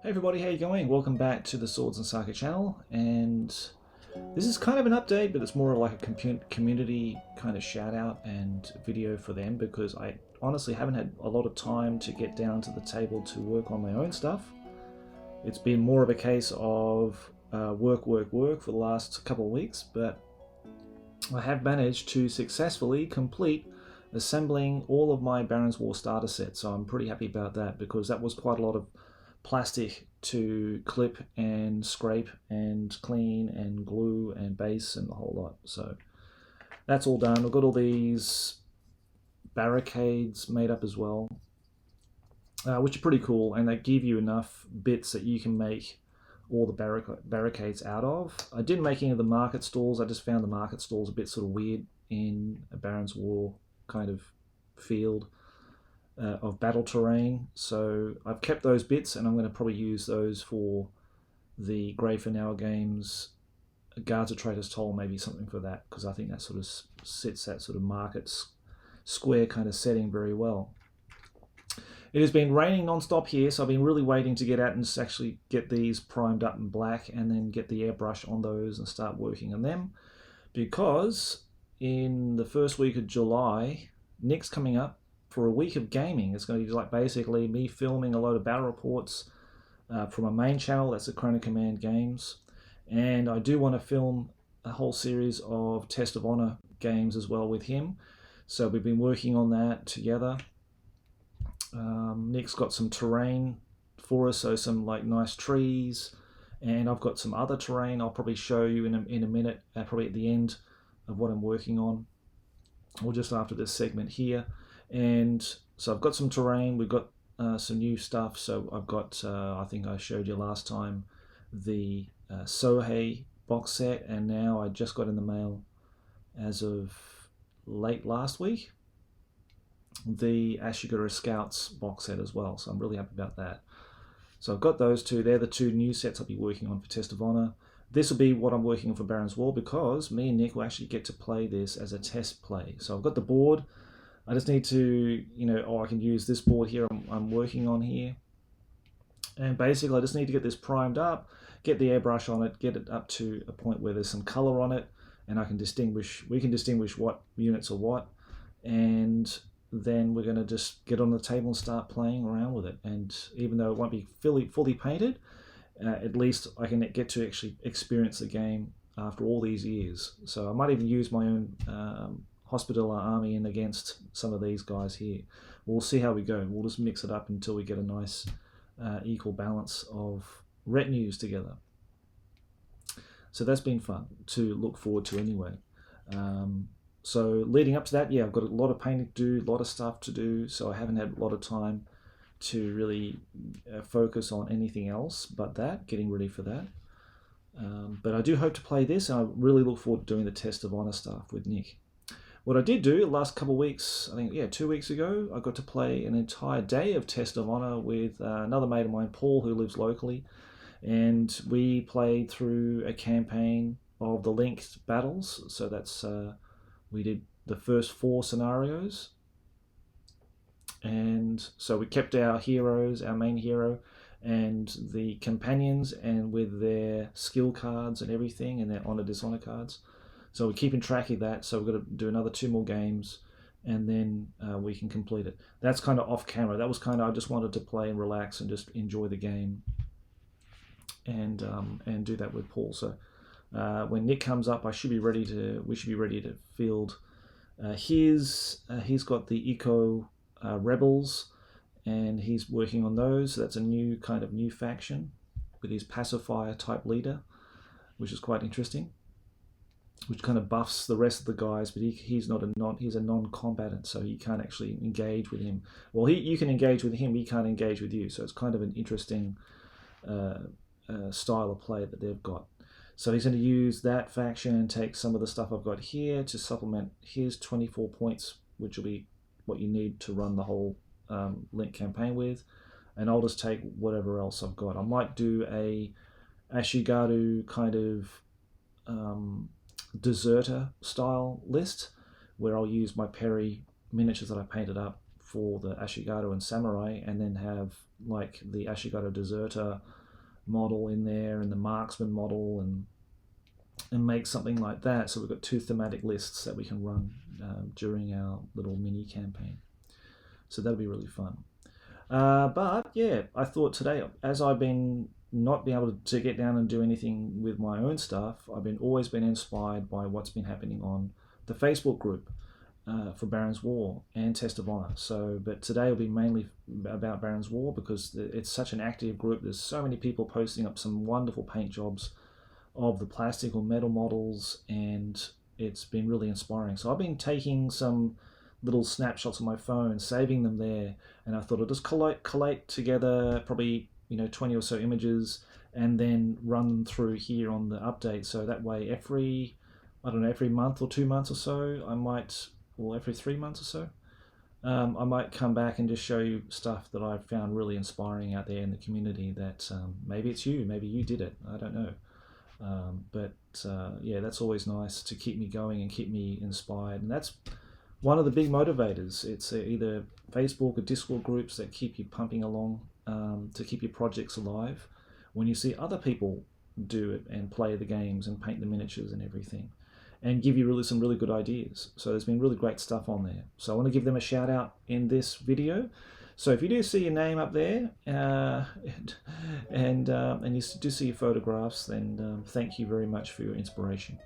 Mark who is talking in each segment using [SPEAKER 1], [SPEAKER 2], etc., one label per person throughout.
[SPEAKER 1] Hey everybody, how you going? Welcome back to the Swords and Sake channel, and this is kind of an update, but it's more like a community kind of shout out and video for them because I honestly haven't had a lot of time to get down to the table to work on my own stuff. It's been more of a case of work for the last couple of weeks, but I have managed to successfully complete assembling all of my Baron's War starter sets, so I'm pretty happy about that because that was quite a lot of plastic to clip and scrape and clean and glue and base and the whole lot. So that's all done. I've got all these barricades made up as well, which are pretty cool, and they give you enough bits that you can make all the barricades out of. I didn't make any of the market stalls. I just found the market stalls a bit sort of weird in a Baron's War kind of field of battle terrain. So I've kept those bits, and I'm going to probably use those for the Grey for Now games. Guards of Traitor's Toll, maybe something for that, because I think that sort of sits that sort of market square kind of setting very well. It has been raining non-stop here, so I've been really waiting to get out and actually get these primed up in black and then get the airbrush on those and start working on them, because in the first week of July, Nick's coming up for a week of gaming. It's going to be like basically me filming a load of battle reports from a main channel, that's the Chrono Command Games, and I do want to film a whole series of Test of Honor games as well with him, so we've been working on that together. Nick's got some terrain for us, so some like nice trees, and I've got some other terrain I'll probably show you in a minute, probably at the end of what I'm working on, or just after this segment here. And so I've got some terrain, we've got some new stuff. So I've got, I think I showed you last time, the Sohei box set, and now I just got in the mail as of late last week the Ashiguro Scouts box set as well, so I'm really happy about that. So I've got those two. They're the two new sets I'll be working on for Test of Honor. This will be what I'm working on for Baron's War, because me and Nick will actually get to play this as a test play. So I've got the board. I just need to, I can use this board here I'm working on here. And basically I just need to get this primed up, get the airbrush on it, get it up to a point where there's some color on it, and we can distinguish what units are what, and then we're going to just get on the table and start playing around with it. And even though it won't be fully painted, at least I can get to actually experience the game after all these years. So I might even use my own Hospitaller army in against some of these guys here. We'll see how we go. We'll just mix it up until we get a nice equal balance of retinues together. So that's been fun to look forward to anyway. So leading up to that, yeah, I've got a lot of painting to do, a lot of stuff to do, so I haven't had a lot of time to really focus on anything else but that, getting ready for that. But I do hope to play this, and I really look forward to doing the Test of Honor stuff with Nick. What I did do the last couple of weeks, I think, 2 weeks ago, I got to play an entire day of Test of Honor with another mate of mine, Paul, who lives locally, and we played through a campaign of the linked battles. So that's we did the first 4 scenarios, and so we kept our heroes, our main hero, and the companions, and with their skill cards and everything, and their honor dishonor cards. So we're keeping track of that. So we've got to do another 2 more games, and then we can complete it. That's kind of off camera. That was kind of, I just wanted to play and relax and just enjoy the game, and do that with Paul. So when Nick comes up, we should be ready to field he's got the Eco Rebels, and he's working on those. So that's a new faction with his pacifier type leader, which is quite interesting, which kind of buffs the rest of the guys, but he's a non-combatant, so you can't actually engage with him. Well, you can engage with him, he can't engage with you, so it's kind of an interesting style of play that they've got. So he's going to use that faction and take some of the stuff I've got here to supplement his 24 points, which will be what you need to run the whole Link campaign with, and I'll just take whatever else I've got. I might do a Ashigaru kind of deserter style list, where I'll use my Perry miniatures that I painted up for the Ashigato and Samurai, and then have like the Ashigato Deserter model in there and the Marksman model, and make something like that. So we've got 2 thematic lists that we can run during our little mini campaign. So that'll be really fun. But yeah, I thought today, as I've been not being able to get down and do anything with my own stuff, I've always been inspired by what's been happening on the Facebook group for Baron's War and Test of Honor. But today will be mainly about Baron's War because it's such an active group. There's so many people posting up some wonderful paint jobs of the plastic or metal models, and it's been really inspiring. So I've been taking some little snapshots on my phone, saving them there, and I thought I'd just collate together probably 20 or so images, and then run them through here on the update. So that way, every month or 2 months or so, or every 3 months or so, I might come back and just show you stuff that I've found really inspiring out there in the community. That maybe it's you, maybe you did it, I don't know. Yeah, that's always nice to keep me going and keep me inspired, and that's one of the big motivators. It's either Facebook or Discord groups that keep you pumping along to keep your projects alive when you see other people do it and play the games and paint the miniatures and everything, and give you some really good ideas. So there's been really great stuff on there. So I want to give them a shout out in this video. So if you do see your name up there and you do see your photographs, then thank you very much for your inspiration.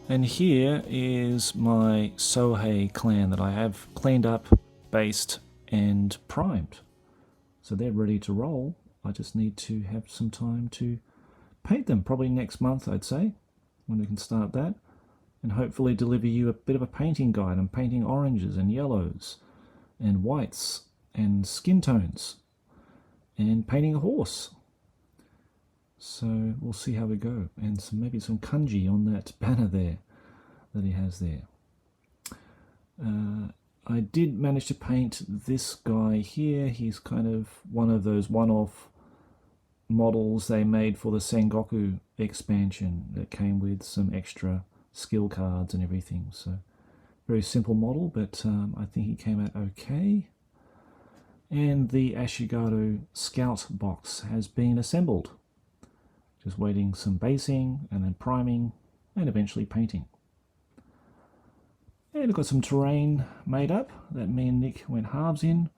[SPEAKER 1] And here is my Sohei clan that I have cleaned up, based, and primed. So they're ready to roll. I just need to have some time to paint them, probably next month, I'd say, when we can start that, and hopefully deliver you a bit of a painting guide on painting oranges and yellows and whites and skin tones and painting a horse. So we'll see how we go, and maybe some kanji on that banner there that he has there. I did manage to paint this guy here. He's kind of one of those one-off models they made for the Sengoku expansion that came with some extra skill cards and everything. So very simple model, but I think he came out okay. And the Ashigato Scout box has been assembled. Just waiting some basing and then priming and eventually painting. And I've got some terrain made up that me and Nick went halves in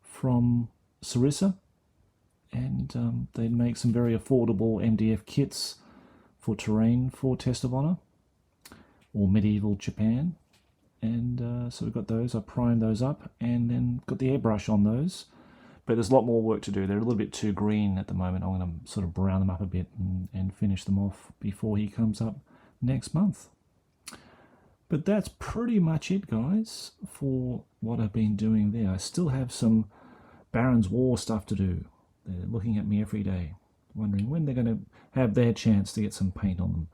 [SPEAKER 1] from Sarissa, and they make some very affordable MDF kits for terrain for Test of Honor or medieval Japan. and so we've got those. I primed those up and then got the airbrush on those. But there's a lot more work to do. They're a little bit too green at the moment. I'm going to sort of brown them up a bit and finish them off before he comes up next month. But that's pretty much it, guys, for what I've been doing there. I still have some Baron's War stuff to do. They're looking at me every day, wondering when they're going to have their chance to get some paint on them.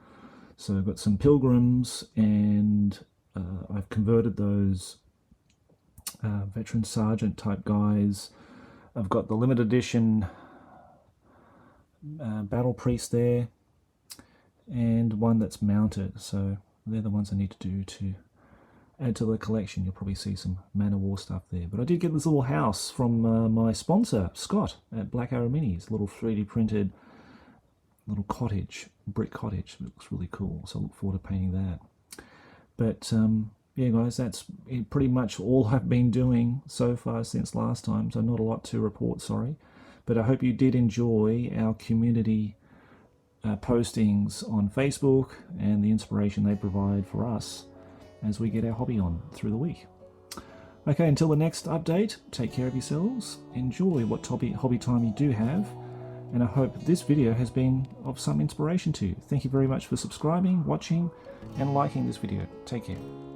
[SPEAKER 1] So I've got some Pilgrims, and I've converted those Veteran Sergeant type guys. I've got the limited edition Battle Priest there, and one that's mounted. So they're the ones I need to do to add to the collection. You'll probably see some Man of War stuff there. But I did get this little house from my sponsor, Scott, at Black Arrow Minis. A little 3D printed little cottage, brick cottage. It looks really cool, so I look forward to painting that. But yeah, guys, that's pretty much all I've been doing so far since last time, so not a lot to report, sorry. But I hope you did enjoy our community postings on Facebook and the inspiration they provide for us as we get our hobby on through the week. Okay, until the next update, take care of yourselves, enjoy what hobby time you do have, and I hope this video has been of some inspiration to you. Thank you very much for subscribing, watching, and liking this video. Take care.